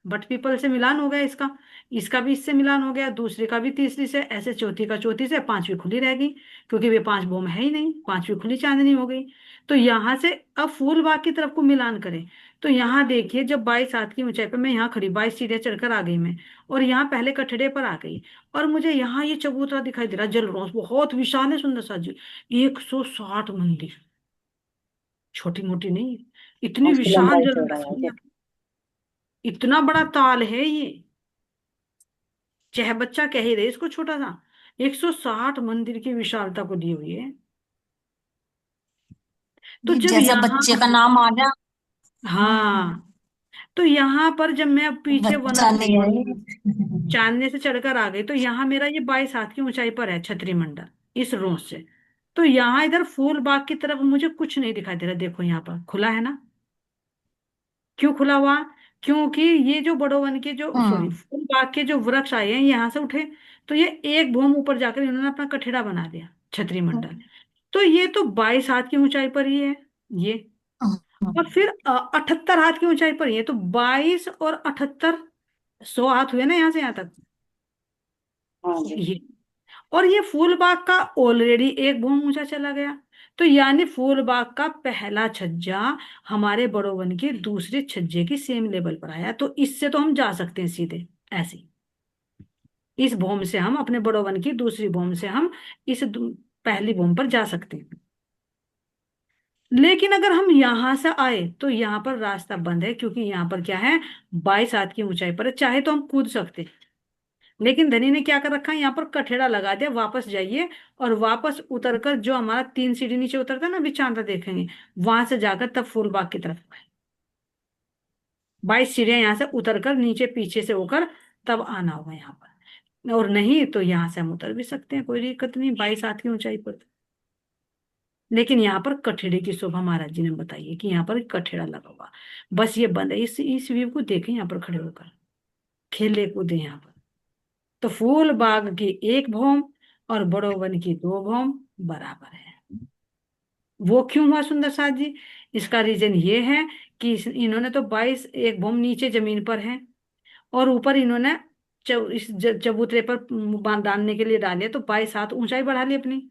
बट पीपल से मिलान हो गया इसका। इसका भी इससे मिलान हो गया, दूसरे का भी तीसरी से, ऐसे चौथी का चौथी से, 5वीं खुली रह गई। क्योंकि वे 5 बोम है ही नहीं, 5वीं खुली चांदनी हो गई। तो यहाँ से अब फूल बाग की तरफ को मिलान करें। तो यहाँ देखिए, जब 22 हाथ की ऊंचाई पर मैं यहाँ खड़ी, 22 सीढ़ियाँ चढ़कर आ गई मैं, और यहाँ पहले कठड़े पर आ गई। और मुझे यहाँ ये चबूतरा दिखाई दे रहा, जल रोस बहुत विशाल है सुंदर सा जी। 160 मंदिर, छोटी मोटी नहीं, इतनी उसकी विशाल लंबाई जल चौड़ा रस है है। क्या? इतना बड़ा ताल है ये। चाहे बच्चा कह ही रहे इसको छोटा सा। 160 मंदिर की विशालता को दी हुई है। तो ये जब जैसा यहाँ, बच्चे का नाम आ गया। हाँ, तो यहाँ पर जब मैं अब पीछे बच्चा नहीं है। चांदने से चढ़कर आ गई, तो यहाँ मेरा ये 22 हाथ की ऊंचाई पर है छतरी मंडल, इस रोज से। तो यहाँ इधर फूल बाग की तरफ मुझे कुछ नहीं दिखाई दे रहा, देखो यहाँ पर खुला है ना। क्यों खुला हुआ? क्योंकि ये जो बड़ो वन के जो, सॉरी, हम्म फूल बाग के जो वृक्ष आए हैं यहाँ से उठे, तो ये एक भूम ऊपर जाकर इन्होंने अपना कठेड़ा बना दिया, छतरी मंडल। तो ये तो 22 हाथ की ऊंचाई पर ही है ये। और फिर 78 हाथ की ऊंचाई पर ही है, तो 22 और 78, 100 हाथ हुए ना यहाँ से यहाँ तक हाँ जी। ये। और ये फूल बाग का ऑलरेडी एक भूम ऊंचा चला गया। तो यानी फूल बाग का पहला छज्जा हमारे बड़ो वन के दूसरे छज्जे की सेम लेवल पर आया, तो इससे तो हम जा सकते हैं सीधे ऐसे ही। इस भूम से हम अपने बड़ो वन की दूसरी भूम से हम इस पहली भूम पर जा सकते हैं। लेकिन अगर हम यहां से आए तो यहाँ पर रास्ता बंद है, क्योंकि यहाँ पर क्या है, 22 हाथ की ऊंचाई पर है। चाहे तो हम कूद सकते हैं, लेकिन धनी ने क्या कर रखा है, यहाँ पर कठेड़ा लगा दिया, वापस जाइए और वापस उतरकर जो हमारा 3 सीढ़ी नीचे उतरता है ना, अभी चांदा देखेंगे, वहां से जाकर तब फूलबाग की तरफ आए। 22 सीढ़ियां यहाँ से उतरकर नीचे पीछे से होकर तब आना होगा यहाँ पर। और नहीं तो यहाँ से हम उतर भी सकते हैं, कोई दिक्कत नहीं, 22 हाथ की ऊंचाई पर। लेकिन यहाँ पर कठेड़े की शोभा महाराज जी ने बताई है कि यहाँ पर कठेड़ा लगा हुआ, बस ये बंद है। इस व्यू को देखें यहाँ पर खड़े होकर, खेले कूदे यहाँ पर। तो फूल बाग की एक भौम और बड़ो वन की 2 भौम बराबर है। वो क्यों हुआ सुंदर साथ जी? इसका रीजन ये है कि इन्होंने तो 22 एक भौम नीचे जमीन पर है, और ऊपर इन्होंने इस चबूतरे पर डालने के लिए डाले, तो 22 हाथ ऊंचाई बढ़ा ली अपनी।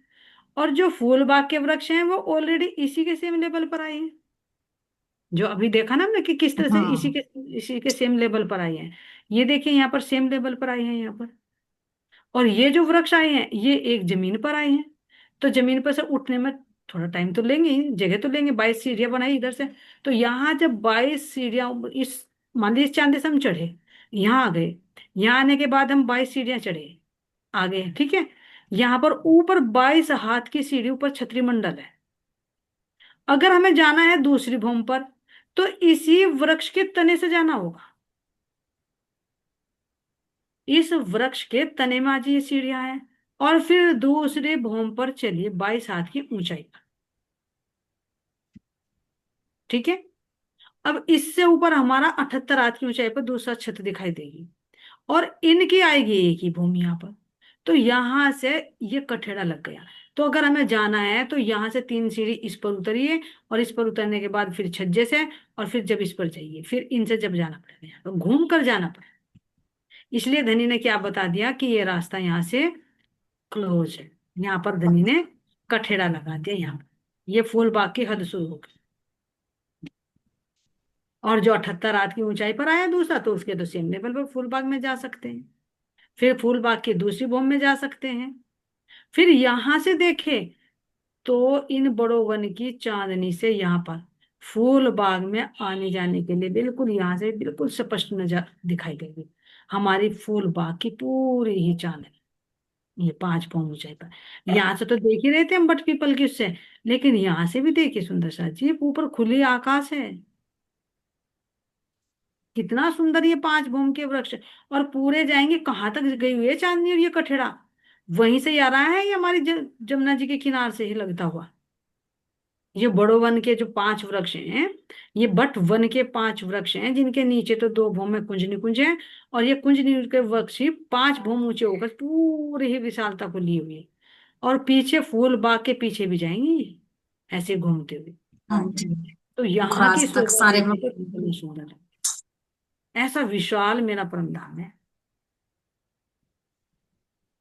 और जो फूल बाग के वृक्ष हैं वो ऑलरेडी इसी के सेम लेवल पर आए हैं। जो अभी देखा ना हमने कि किस तरह से हाँ इसी के सेम लेवल पर आए हैं। ये देखिए यहाँ पर सेम लेवल पर आए हैं यहाँ पर। और ये जो वृक्ष आए हैं ये एक जमीन पर आए हैं, तो जमीन पर से उठने में थोड़ा टाइम तो लेंगे ही, जगह तो लेंगे। 22 सीढ़ियां बनाई इधर से, तो यहाँ जब 22 सीढ़ियां इस, मान लीजिए चांदे से हम चढ़े, यहाँ आ गए, यहाँ आने के बाद हम 22 सीढ़ियां चढ़े, आ गए, ठीक है। यहाँ पर ऊपर 22 हाथ की सीढ़ी, ऊपर छतरी मंडल है। अगर हमें जाना है दूसरी भूमि पर, तो इसी वृक्ष के तने से जाना होगा। इस वृक्ष के तने में आज ये सीढ़ियां हैं, और फिर दूसरे भूमि पर चलिए 22 हाथ की ऊंचाई पर, ठीक है। अब इससे ऊपर हमारा 78 हाथ की ऊंचाई पर दूसरा छत दिखाई देगी, और इनकी आएगी एक ही भूमि यहाँ पर। तो यहां से ये कठेड़ा लग गया। तो अगर हमें जाना है तो यहाँ से 3 सीढ़ी इस पर उतरिए, और इस पर उतरने के बाद फिर छज्जे से, और फिर जब इस पर जाइए, फिर इनसे जब जाना पड़ेगा तो घूम कर जाना पड़ेगा। इसलिए धनी ने क्या बता दिया कि ये रास्ता यहाँ से क्लोज है। यहाँ पर धनी ने कठेड़ा लगा दिया यहाँ पर, ये फूल बाग की हद शुरू हो गई। और जो 78 हाथ की ऊंचाई पर आया दूसरा, तो उसके तो सेम लेवल पर फूल बाग में जा सकते हैं। फिर फूल बाग की दूसरी भूमि में जा सकते हैं। फिर यहां से देखे तो इन बड़ो वन की चांदनी से यहाँ पर फूल बाग में आने जाने के लिए बिल्कुल यहाँ से बिल्कुल स्पष्ट नजर दिखाई देगी हमारी फूल बाग की पूरी ही चांदनी। ये 5 पाँव ऊंचाई पर, यहाँ से तो देख ही रहे थे हम बट पीपल की उससे, लेकिन यहाँ से भी देखिए सुंदर सा जी, ऊपर खुली आकाश है। कितना सुंदर ये 5 भूम के वृक्ष। और पूरे जाएंगे कहाँ तक गई हुई है चांदनी, और ये कठेड़ा वहीं से ही आ रहा है, ये हमारी जमुना जी के किनार से ही लगता हुआ। ये बड़ो वन के जो 5 वृक्ष हैं, ये बट वन के 5 वृक्ष हैं, जिनके नीचे तो 2 भूम में कुंज निकुंज है, और ये कुंज निकुंज के वृक्ष ही 5 भूम ऊंचे होकर पूरी ही विशालता को लिए हुए। और पीछे फूल बाग के पीछे भी जाएंगे ये, ऐसे घूमते हुए। हाँ जी। तो यहाँ की घास तक शोभा सारे देखिए तो कितनी सुंदर है। ऐसा विशाल मेरा परम धाम है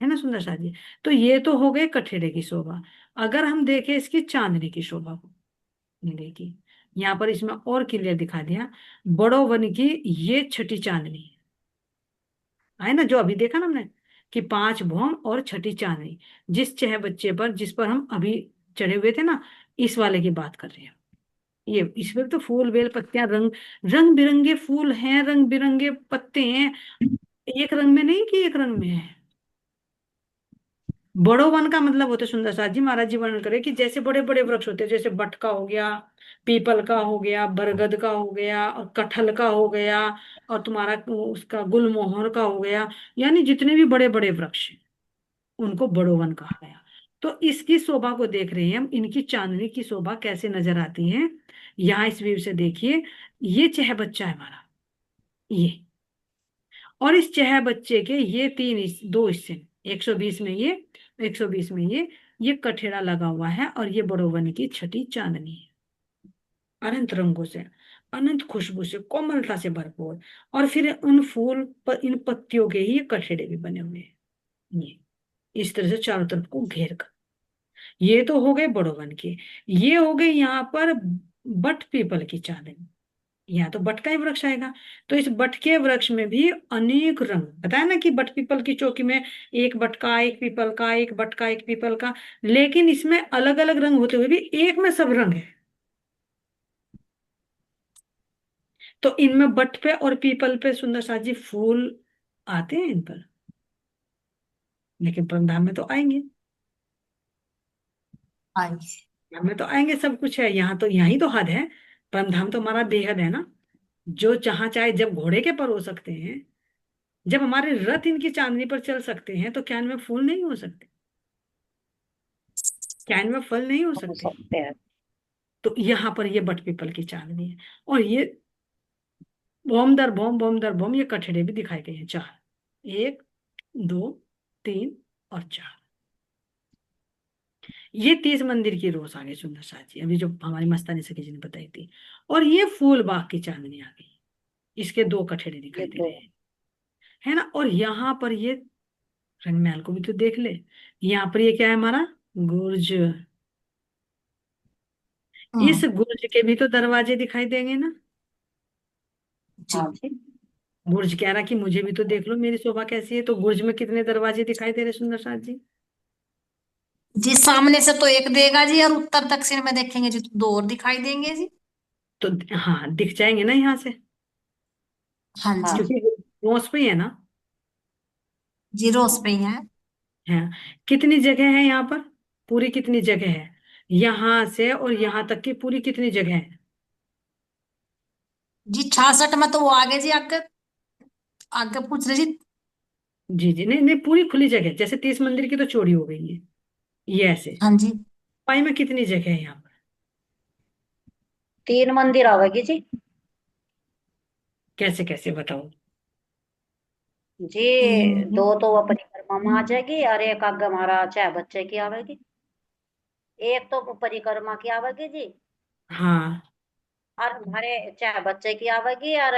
ना सुंदर सा जी। तो ये तो हो गए कठेड़े की शोभा। अगर हम देखें इसकी चांदनी की शोभा को, ये देखिए यहाँ पर इसमें और क्लियर दिखा दिया, बड़ो वन की ये छठी चांदनी है ना, जो अभी देखा ना हमने कि 5 भौम और छठी चांदनी, जिस चह बच्चे पर, जिस पर हम अभी चढ़े हुए थे ना, इस वाले की बात कर रहे हैं। ये इसमें तो फूल बेल पत्तियां, रंग रंग बिरंगे फूल हैं, रंग बिरंगे पत्ते हैं, एक रंग में नहीं कि एक रंग में है। बड़ो वन का मतलब होता है सुंदर साथ जी, महाराज जी वर्णन करे कि जैसे बड़े बड़े वृक्ष होते हैं, जैसे बट का हो गया, पीपल का हो गया, बरगद का हो गया, और कटहल का हो गया, और तुम्हारा उसका गुलमोहर का हो गया, यानी जितने भी बड़े बड़े वृक्ष हैं, उनको बड़ो वन कहा गया। तो इसकी शोभा को देख रहे हैं हम, इनकी चांदनी की शोभा कैसे नजर आती है। यहाँ इस व्यू से देखिए, ये चह बच्चा है हमारा, ये, और इस चह बच्चे के ये दो हिस्से, 120 में ये, 120 में ये कठेड़ा लगा हुआ है, और ये बड़ोवन की छठी चांदनी है, अनंत रंगों से, अनंत खुशबू से, कोमलता से भरपूर। और फिर उन फूल पर, इन पत्तियों के ही ये कठेड़े भी बने हुए हैं, ये इस तरह से चारों तरफ को घेर कर। ये तो हो गए बड़ोवन के। ये हो गए यहाँ पर बट पीपल की चांदनी। यहाँ तो बट का ही वृक्ष आएगा। तो इस बट के वृक्ष में भी अनेक रंग, बताया ना कि बट पीपल की चौकी में एक बट का, एक पीपल का, एक बट का, एक पीपल का, लेकिन इसमें अलग अलग रंग होते हुए भी एक में सब रंग है। तो इनमें बट पे और पीपल पे सुंदर सा जी फूल आते हैं इन पर, लेकिन परमधाम में तो आएंगे, आइए। हमें तो आएंगे, सब कुछ है यहाँ, तो यहाँ ही तो हद है। परमधाम तो हमारा बेहद है ना, जो जहां चाहे जब घोड़े के पर हो सकते हैं, जब हमारे रथ इनकी चांदनी पर चल सकते हैं, तो क्या इनमें फूल नहीं हो सकते, क्या इनमें फल नहीं हो हो सकते। सकते हैं। तो यहाँ पर ये बट पीपल की चांदनी है, और ये बॉम दर बॉम, बॉम दर बॉम ये कठड़े भी दिखाई गए हैं, चार, एक, दो, तीन और चार। ये 30 मंदिर की रोज आ गई सुंदर सा जी, अभी जो हमारी मस्तानी सखी जी ने बताई थी। और ये फूल बाग की चांदनी आ गई, इसके दो कठेड़े ये दिखाई दे तो रहे हैं, है ना। और यहाँ पर ये रंगमहल को भी तो देख ले, यहाँ पर ये क्या है हमारा गुर्ज, इस हम्म। गुर्ज के भी तो दरवाजे दिखाई देंगे ना। जी। हाँ जी। गुर्ज कह रहा कि मुझे भी तो देख लो, मेरी शोभा कैसी है। तो गुर्ज में कितने दरवाजे दिखाई दे रहे सुंदर साथ जी। जी सामने से तो एक देगा जी, और उत्तर दक्षिण में देखेंगे जी तो दो और दिखाई देंगे जी। तो हाँ, दिख जाएंगे ना यहाँ से, हाँ जी। हाँ। क्योंकि रोस पे ही है ना। जी रोज पे ही है। है, कितनी जगह है यहाँ पर, पूरी कितनी जगह है, यहाँ से और यहाँ तक की पूरी कितनी जगह है। जी 66 में तो वो आगे जी, आगे आगे पूछ रहे जी। जी जी, नहीं नहीं, पूरी खुली जगह, जैसे 30 मंदिर की तो चौड़ी हो गई है, ये ऐसे हाँ जी। पाई में कितनी जगह है यहाँ पर। 3 मंदिर आवेगी जी। कैसे कैसे बताओ। जी, दो तो वो परिक्रमा में आ जाएगी, और एक आगे हमारा चाय बच्चे की आवेगी। एक तो परिक्रमा की आवेगी जी, हाँ, और हमारे चाय बच्चे की आवेगी, और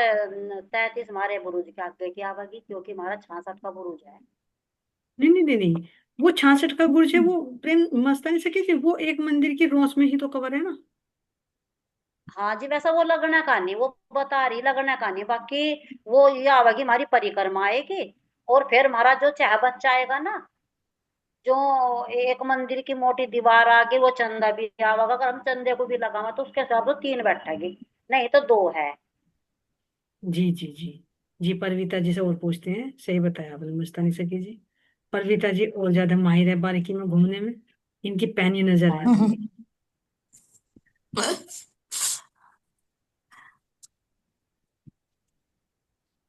33 हमारे बुरुज के आगे की आवेगी, क्योंकि हमारा 66 का बुरुज है। नहीं नहीं नहीं नहीं, वो 66 का गुरुज है, वो प्रेम मस्तानी से कीजिए, वो एक मंदिर की रोस में ही तो कवर है ना। हाँ जी, वैसा वो लगना कहानी वो बता रही, लगना कहानी बाकी वो ये आवेगी हमारी परिक्रमा आएगी। और फिर हमारा जो चाह बच्चा आएगा ना, जो एक मंदिर की मोटी दीवार आगे, वो चंदा भी आवेगा। अगर हम चंदे को भी लगावा तो उसके हिसाब से 3 बैठेगी, नहीं तो 2 है। जी जी जी जी, परवीता जी से और पूछते हैं, सही बताया आपने मस्तानी से कीजिए। परवीता जी और ज्यादा माहिर है बारीकी में घूमने में, इनकी पैनी नजर है। हाँ जी।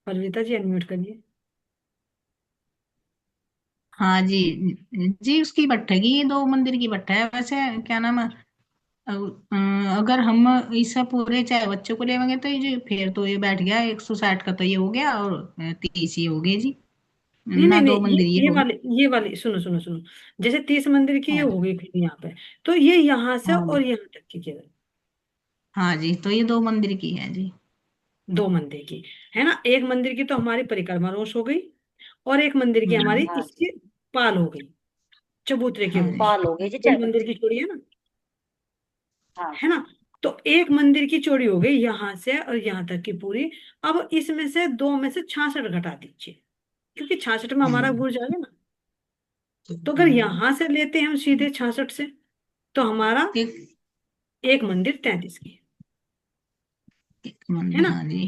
परवीता जी अनम्यूट करिए। हाँ जी। जी उसकी भट्ठेगी, ये दो मंदिर की भट्टा है वैसे, क्या नाम है। अगर हम इसे पूरे चाहे बच्चों को लेवांगे तो ये जो फिर तो ये बैठ गया 160 का, तो ये हो गया, और 30 ये हो गए जी। नहीं नहीं ना नहीं, दो मंदिर ये ये हो वाली, गए। ये वाली सुनो सुनो सुनो, जैसे 30 मंदिर की ये हाँ हो गई फिर यहाँ पे, तो ये यहाँ से हाँ और जी। यहाँ तक की केवल हाँ जी, तो ये दो मंदिर की है जी। दो मंदिर की, है ना। एक मंदिर की तो हमारी परिक्रमा रोष हो गई, और एक मंदिर की हमारी हाँ जी। इसकी पाल हो गई, चबूतरे की हाँ जी। रोष। पाल हो गई जी चाय दो मंदिर बच्चे। की चोरी है ना, हाँ है जी। ना। तो एक मंदिर की चौड़ी हो गई यहाँ से और यहाँ तक की पूरी। अब इसमें से दो में से 66 घटा दीजिए, क्योंकि 66 में हमारा हम्म। गुरु जाएगा ना। तो अगर हम्म। यहां से लेते हैं हम सीधे 66 से, तो हमारा एक एक मंदिर 33 की एक है मंदिर, ना, हाँ जी।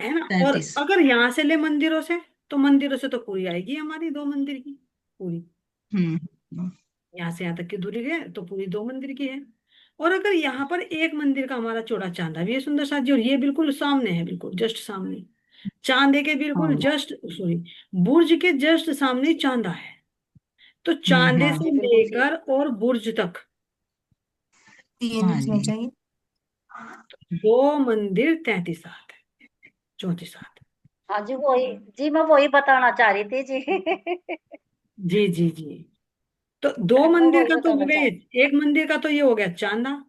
है ना। और 133। अगर यहां से ले मंदिरों से, तो मंदिरों से तो पूरी आएगी हमारी दो मंदिर की पूरी, हम्म। यहाँ से यहाँ तक की दूरी है तो पूरी दो मंदिर की है। और अगर यहाँ पर एक मंदिर का हमारा चौड़ा चांदा भी है सुंदर सा जी, और ये बिल्कुल सामने है, बिल्कुल जस्ट सामने, चांदे के बिल्कुल हाँ जस्ट, सॉरी, बुर्ज के जस्ट सामने चांदा है। तो चांदे हाँ से जी बिल्कुल सही। लेकर और बुर्ज तक 3 हाँ इंच जी। चाहिए। 2 मंदिर 33 हाथ है, 34 हाथ। हाँ जी वही, जी मैं वही बताना चाह रही थी जी। जी जी जी। तो दो मैं मंदिर वही का तो हो बताना चाह गए। रही एक मंदिर का तो ये हो गया चांदा।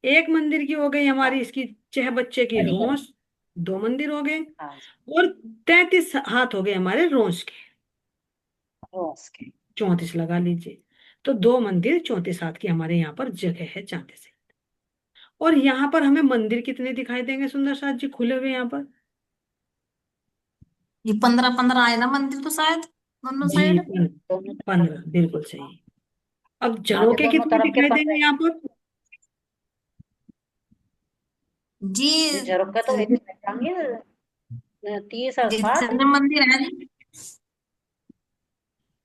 एक मंदिर की हो गई हमारी हाँ। इसकी चह बच्चे की रोस। 2 मंदिर हो गए। हाँ जी। और 33 हाथ हो गए हमारे रोस के। रोज के। 34 लगा लीजिए। तो 2 मंदिर 34 हाथ की हमारे यहाँ पर जगह है चांदे से। और यहाँ पर हमें मंदिर कितने दिखाई देंगे सुंदर साथ जी खुले हुए यहाँ पर? ये 15-15 आए ना मंदिर तो शायद दोनों जी साइड। 15 बिल्कुल सही। अब हाँ जी झरोके दोनों कितने तरफ के दिखाई देंगे 15। यहाँ पर? जी जी झरोखे तो एक होंगे 30 और 60। जितने मंदिर है जी।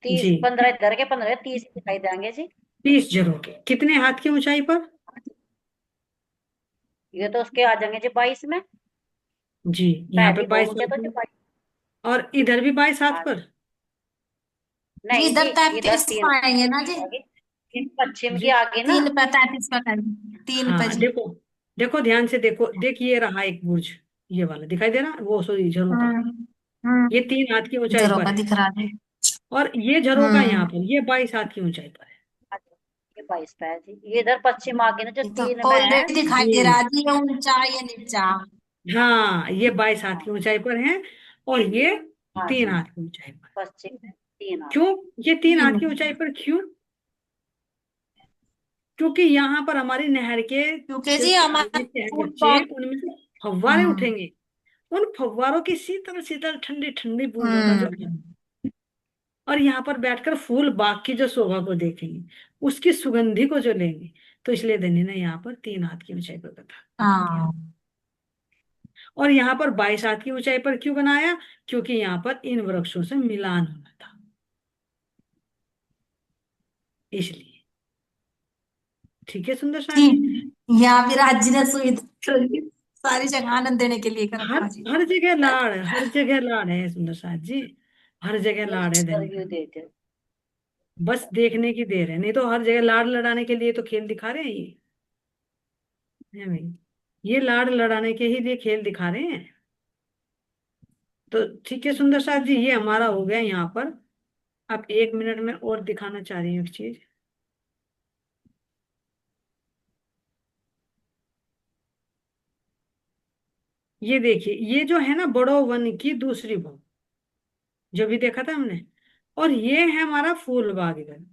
30, जी 15 इधर के 15 30 दिखाई देंगे जी। 30 झरोके कितने हाथ की ऊंचाई पर? ये तो उसके आ जाएंगे जी 22 में। जी यहाँ पे पहली बहुत 22 ऊंचे हाथ तो जी में। 22। और इधर भी 22 हाथ हाँ पर। जी नहीं जी, इधर इधर 33 तीन पाएंगे ना जी। आगे, तीन पश्चिम की जी आगे ना। 3 पे 33 पे करेंगे, 3 पे हाँ जी। देखो, देखो ध्यान से देखो, देखिए रहा एक बुर्ज। ये वाला दिखाई दे रहा, वो सॉरी झरोका। हम्म। ये 3 हाथ की ऊंचाई पर जरों का है। दिख रहा है। और ये झरोका यहाँ हम्म। पर ये 22 हाथ की ऊंचाई पर है। ये 22 पे है जी, ये इधर पश्चिम आगे ना जो ये तो 3 में है। ऑलरेडी दिखाई दे रहा जी है जी, ये ऊंचा ये नीचा। हाँ ये 22 हाथ की हाँ। ऊंचाई पर है। और ये हाँ तीन जी हाथ की ऊंचाई पर। पश्चिम में 3 क्यों? आगे। ये 3 हाथ की 3। ऊंचाई पर क्यों? क्योंकि यहाँ पर हमारी नहर के क्योंकि जो जी हमारा चांदनी के हैं फूड बच्चे, बहुत। उनमें से फव्वारे हम्म। उठेंगे। उन फव्वारों की शीतल शीतल ठंडी ठंडी बूंदों का जो, हम्म। और यहाँ पर बैठकर फूल बाग की जो शोभा को देखेंगे, उसकी सुगंधी को जो लेंगे। तो इसलिए धनी ने यहाँ पर 3 हाथ की ऊंचाई पर बना दिया। हाँ और यहाँ पर 22 हाथ की ऊंचाई पर क्यों बनाया? क्योंकि यहाँ पर इन वृक्षों से मिलान होना था, इसलिए। ठीक है सुंदर साथ जी। जी। यहाँ भी राज्य ने सुविधा सारी जगह आनंद देने के लिए कर हर रखा जी। हर जगह लाड़, हर जगह लाड़ है सुंदर साथ जी। हर जगह लाड़ है धनी का। सरयू देते। बस देखने की देर है, नहीं तो हर जगह लाड़ लड़ाने के लिए तो खेल दिखा रहे हैं ये। है भाई, ये लाड़ लड़ाने के ही लिए खेल दिखा रहे हैं। तो ठीक है सुंदर साथ जी, ये हमारा हो गया यहाँ पर। अब 1 मिनट में और दिखाना चाह रही हूँ एक चीज। ये देखिए, ये जो है ना बड़ो वन की दूसरी भाव, जो भी देखा था हमने। और ये है हमारा फूल बाग इधर।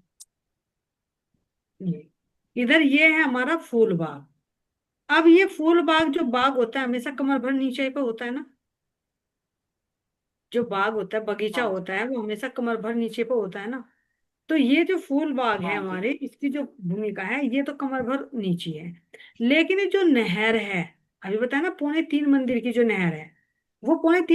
ये इधर ये है हमारा फूल बाग। अब ये फूल बाग जो बाग होता है हमेशा कमर भर नीचे पे होता है ना। जो बाग होता है बगीचा हाँ जी। होता है वो हमेशा कमर भर नीचे पे होता है ना। तो ये जो फूल बाग है हाँ जी। हमारे, इसकी जो भूमिका है ये तो कमर भर नीचे है। लेकिन ये जो नहर है, अभी बताया ना 3.25 मंदिर की जो नहर है, वो 3.25